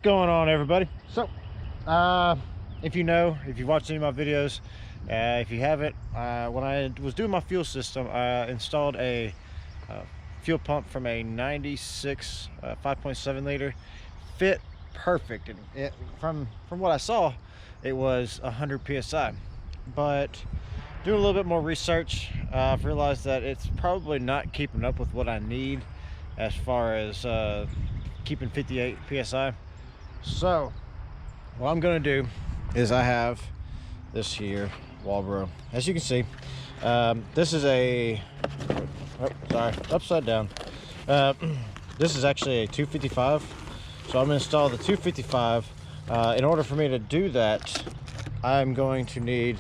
What's going on, everybody? So if you've watched any of my videos, if you haven't, when I was doing my fuel system, I installed a fuel pump from a 96 5.7 liter. Fit perfect, and from what I saw, it was 100 psi. But doing a little bit more research, I've realized that it's probably not keeping up with what I need as far as keeping 58 psi. So what I'm going to do is, I have this here Walbro, as you can see. This is a upside down. This is actually a 255, so I'm going to install the 255. In order for me to do that, I'm going to need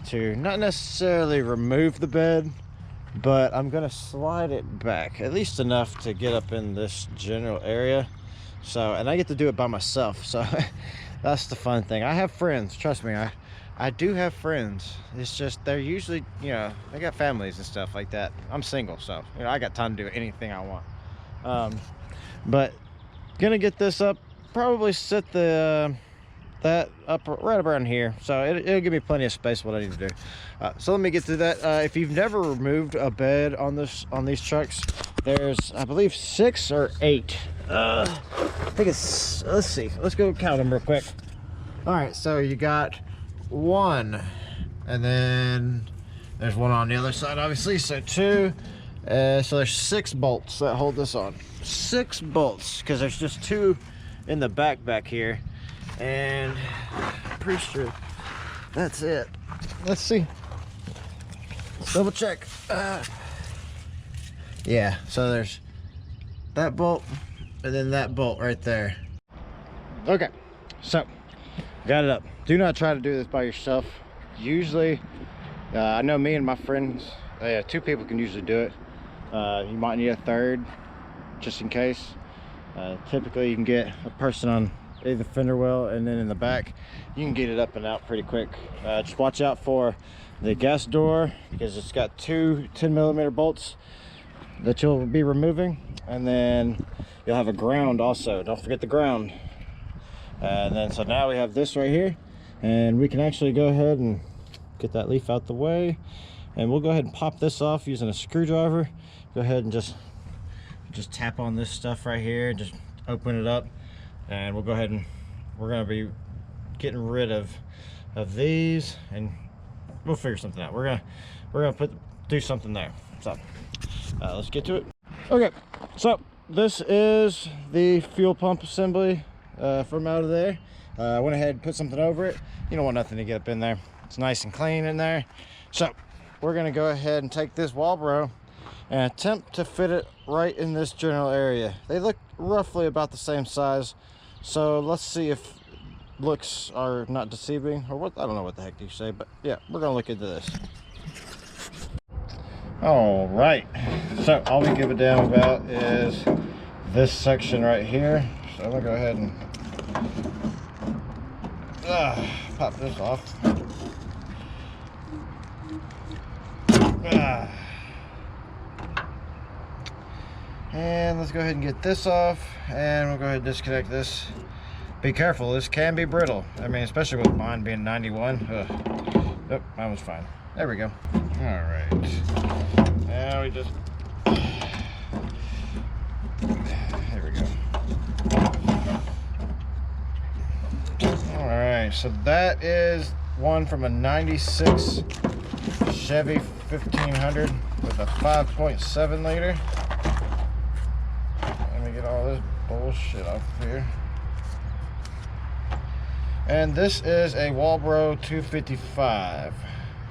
to not necessarily remove the bed, but I'm going to slide it back at least enough to get up in this general area. So, and I get to do it by myself, so that's the fun thing. I have friends, trust me, I do have friends. It's just they're usually, they got families and stuff like that. I'm single, so I got time to do anything I want. But gonna get this up, probably set the that up right around here, so it'll give me plenty of space what I need to do. So let me get to that. If you've never removed a bed on these trucks, there's, I believe, 6 or 8. I think it's, let's see, let's go count them real quick. All right, so you got 1, and then there's 1 on the other side, obviously, so 2. So there's 6 bolts that hold this on. 6 bolts, because there's just 2 in the back here, and I'm pretty sure that's it. Let's see, let's double check. Yeah, so there's that bolt and then that bolt right there. Okay, so got it up. Do not try to do this by yourself. Usually, I know me and my friends, 2 people can usually do it. You might need a third just in case. Typically you can get a person on either fender well, and then in the back you can get it up and out pretty quick. Just watch out for the gas door, because it's got 2 10mm bolts that you'll be removing, and then you'll have a ground also. Don't forget the ground. And then, so now we have this right here, and we can actually go ahead and get that leaf out the way, and we'll go ahead and pop this off using a screwdriver. Go ahead and just tap on this stuff right here and just open it up, and we'll go ahead and we're going to be getting rid of these, and we'll figure something out. We're gonna do something there. So let's get to it. Okay, so this is the fuel pump assembly from out of there. I went ahead and put something over it. You don't want nothing to get up in there. It's nice and clean in there. So we're gonna go ahead and take this Walbro and attempt to fit it right in this general area. They look roughly about the same size, so let's see if looks are not deceiving, or what. I don't know what the heck you say, but yeah, we're gonna look into this. All right, so all we give a damn about is this section right here. So I'm gonna go ahead and pop this off. And let's go ahead and get this off, and we'll go ahead and disconnect this. Be careful, this can be brittle. I mean, especially with mine being 91. Nope, mine was fine. There we go. All right. Now we just, there we go. All right, so that is one from a 96 Chevy 1500 with a 5.7 liter. Let me get all this bullshit off here. And this is a Walbro 255.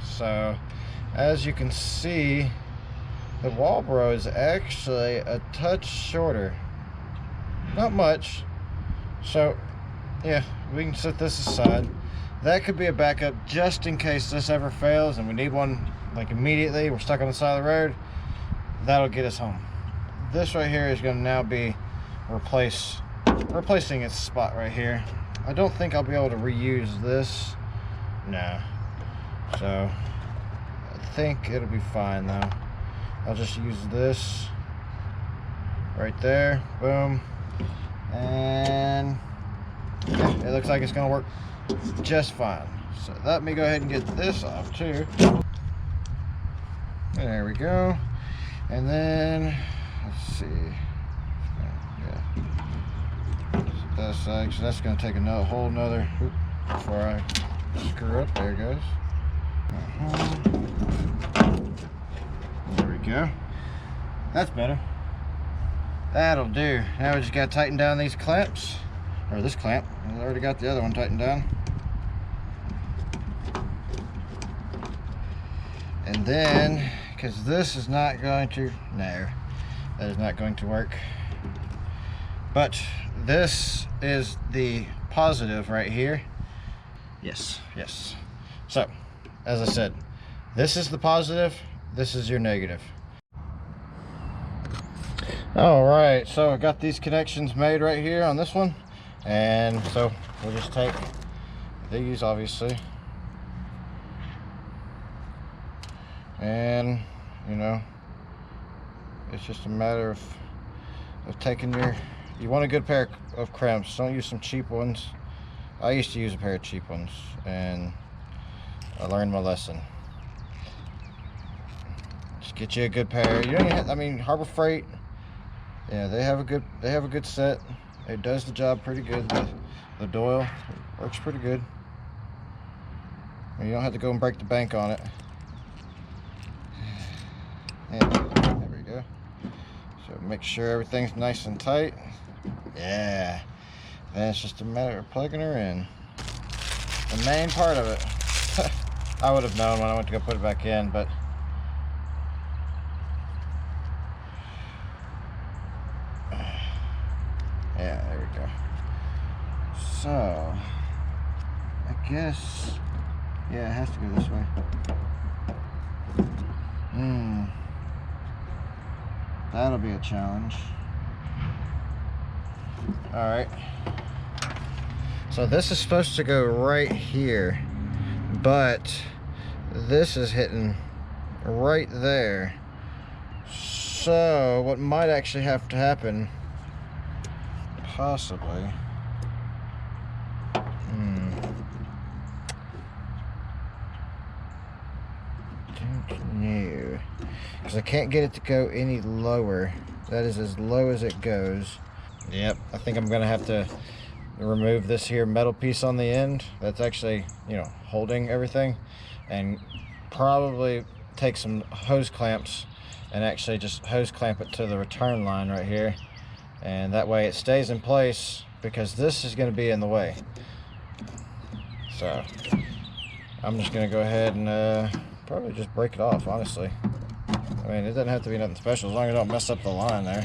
So as you can see, the Walbro is actually a touch shorter, not much. So yeah, we can set this aside. That could be a backup just in case this ever fails and we need one like immediately. We're stuck on the side of the road. That'll get us home. This right here is going to now be replacing its spot right here. I don't think I'll be able to reuse this. No. So I think it'll be fine though. I'll just use this right there. Boom. And yeah, it looks like it's gonna work just fine. So let me go ahead and get this off too. There we go. And then let's see. Yeah. So that's gonna take another whole nother before I screw up. There it goes. There we go. That's better. That'll do. Now we just gotta tighten down these clamps, or this clamp. I already got the other one tightened down. And then, because this is not going to, no, that is not going to work. But this is the positive right here. Yes, yes. So, as I said, this is the positive, this is your negative. All right, so I got these connections made right here on this one. And so we'll just take these, obviously. And, you know, it's just a matter of taking you want a good pair of crimps. Don't use some cheap ones. I used to use a pair of cheap ones, and I learned my lesson. Just get you a good pair. You don't even have, I mean, Harbor Freight, yeah, they have a good set. It does the job pretty good. The Doyle works pretty good. You don't have to go and break the bank on it. And there we go. So make sure everything's nice and tight. Yeah. Then it's just a matter of plugging her in. The main part of it. I would have known when I went to go put it back in, but yeah, there we go. So I guess, yeah, it has to go this way. That'll be a challenge. All right. So this is supposed to go right here, but this is hitting right there. So what might actually have to happen, possibly, don't know, because I can't get it to go any lower. That is as low as it goes. Yep, I think I'm gonna have to remove this here metal piece on the end that's actually, you know, holding everything, and probably take some hose clamps and actually just hose clamp it to the return line right here, and that way it stays in place, because this is going to be in the way. So I'm just going to go ahead and probably just break it off, honestly. I mean, it doesn't have to be nothing special as long as I don't mess up the line there.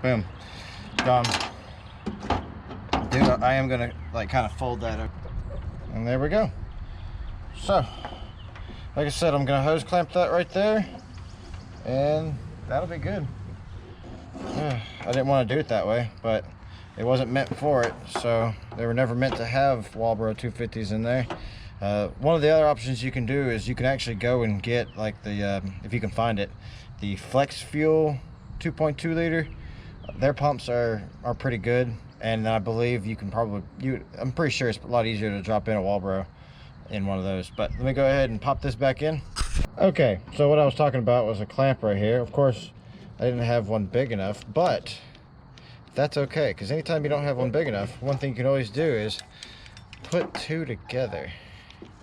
Boom. Done. Dude, I am gonna like kind of fold that up. And there we go. So, like I said, I'm gonna hose clamp that right there, and that'll be good. I didn't want to do it that way, but it wasn't meant for it, so they were never meant to have Walbro 250s in there. One of the other options you can do is you can actually go and get like the, if you can find it, the Flex Fuel 2.2 liter. Their pumps are pretty good, and I believe you can probably, I'm pretty sure it's a lot easier to drop in a Walbro in one of those. But let me go ahead and pop this back in. Okay, so what I was talking about was a clamp right here. Of course, I didn't have one big enough, but that's okay, because anytime you don't have one big enough, one thing you can always do is put two together.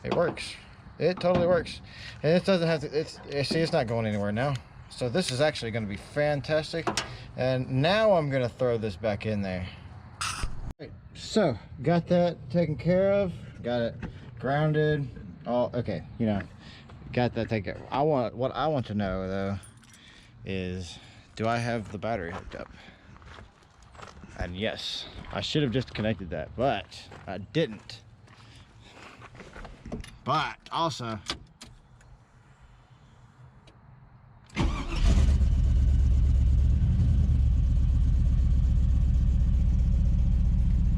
It works. It totally works. And it doesn't have to, see, it's not going anywhere now. So this is actually going to be fantastic. And now I'm going to throw this back in there. Right, so got that taken care of. Got it grounded. All okay, you know, got that taken care of. What I want to know though is, do I have the battery hooked up? And yes, I should have just connected that, but I didn't. But also,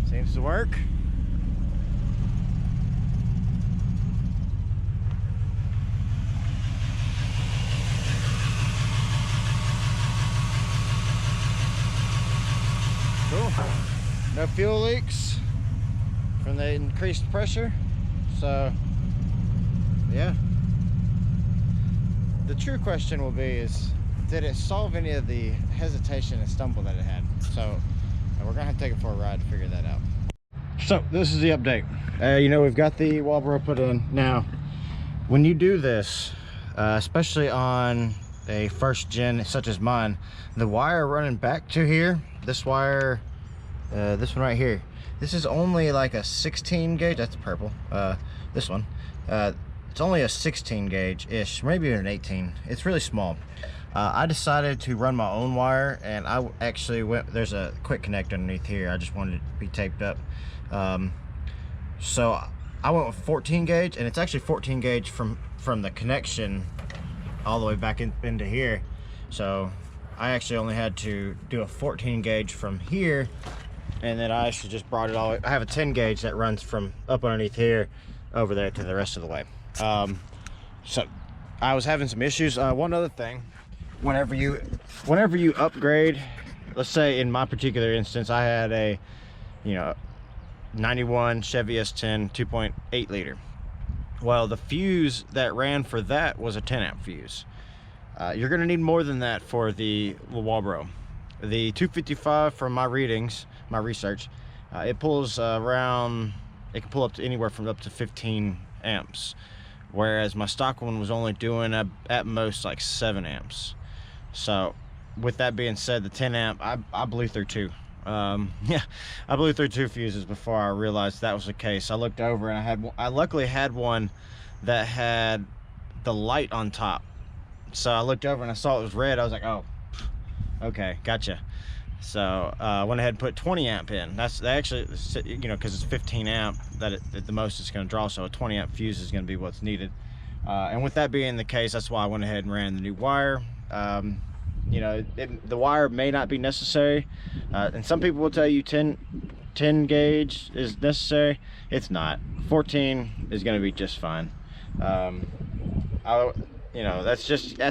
seems to work. Cool. No fuel leaks from the increased pressure. So yeah, the true question will be is, did it solve any of the hesitation and stumble that it had? So we're gonna have to take it for a ride to figure that out. So this is the update. You know, we've got the Walbro put in. Now when you do this, especially on a first gen such as mine, the wire running back to here, this wire, this one right here, this is only like a 16 gauge. That's purple. This one, it's only a 16 gauge ish, maybe an 18. It's really small. I decided to run my own wire, and I actually went, there's a quick connect underneath here. I just wanted it to be taped up. So I went with 14 gauge, and it's actually 14 gauge from the connection all the way back into here. So I actually only had to do a 14 gauge from here, and then I actually just brought it all. I have a 10 gauge that runs from up underneath here over there to the rest of the way. So I was having some issues. One other thing, whenever you upgrade, let's say in my particular instance, I had a 91 Chevy S10 2.8 liter. Well, the fuse that ran for that was a 10 amp fuse. You're gonna need more than that for the Walbro. The 255, from my readings, my research, it pulls around, it can pull up to anywhere from up to 15 amps, whereas my stock one was only doing at most like 7 amps. So with that being said, the 10 amp, I blew through two. Yeah, I blew through two fuses before I realized that was the case. I looked over, and I luckily had one that had the light on top. So I looked over and I saw it was red. I was like, oh, okay, gotcha. So I went ahead and put 20 amp in. That's actually, because it's 15 amp that at the most it's going to draw, so a 20 amp fuse is going to be what's needed. And with that being the case, that's why I went ahead and ran the new wire. The wire may not be necessary, and some people will tell you 10 gauge is necessary. It's not. 14 is going to be just fine. That's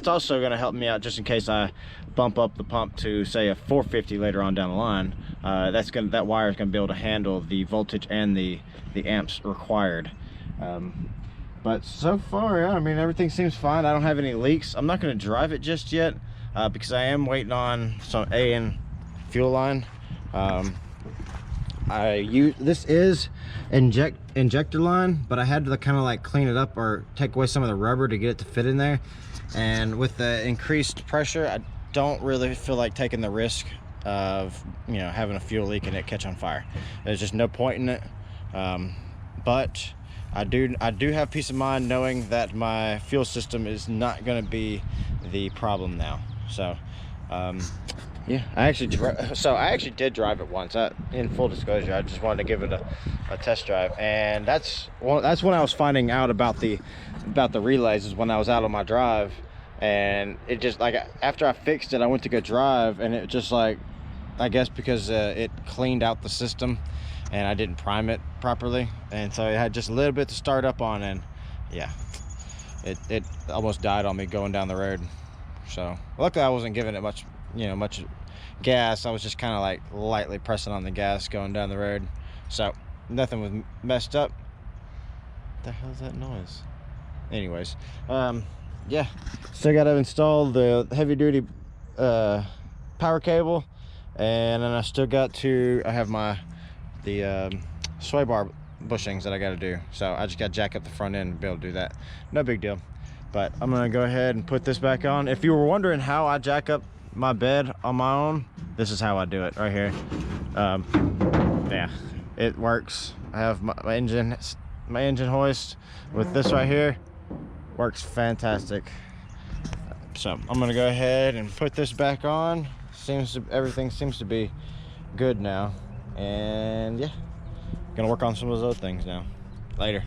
also going to help me out just in case I bump up the pump to, say, a 450 later on down the line. That wire is going to be able to handle the voltage and the amps required. But so far, yeah, I mean, everything seems fine. I don't have any leaks. I'm not going to drive it just yet, because I am waiting on some AN fuel line. This is injector line, but I had to kind of like clean it up or take away some of the rubber to get it to fit in there. And with the increased pressure, I don't really feel like taking the risk of having a fuel leak and it catch on fire. There's just no point in it. But I do have peace of mind knowing that my fuel system is not going to be the problem now. So yeah, I actually did drive it once. In full disclosure, I just wanted to give it a test drive, and that's when I was finding out about the relays, is when I was out on my drive, and it just, like, after I fixed it, I went to go drive, and it just, like, I guess because it cleaned out the system and I didn't prime it properly, and so it had just a little bit to start up on, and yeah, it almost died on me going down the road. So luckily I wasn't giving it much gas. I was just kind of like lightly pressing on the gas going down the road, so nothing was messed up. What the hell's that noise? Anyways, yeah, still got to install the heavy duty power cable, and then I have the sway bar bushings that I got to do. So I just got to jack up the front end and be able to do that. No big deal. But I'm gonna go ahead and put this back on. If you were wondering how I jack up my bed on my own, this is how I do it right here. Yeah, it works. I have my engine hoist with this right here. Works fantastic. So I'm gonna go ahead and put this back on. Everything seems to be good now, and yeah, gonna work on some of those other things now. Later.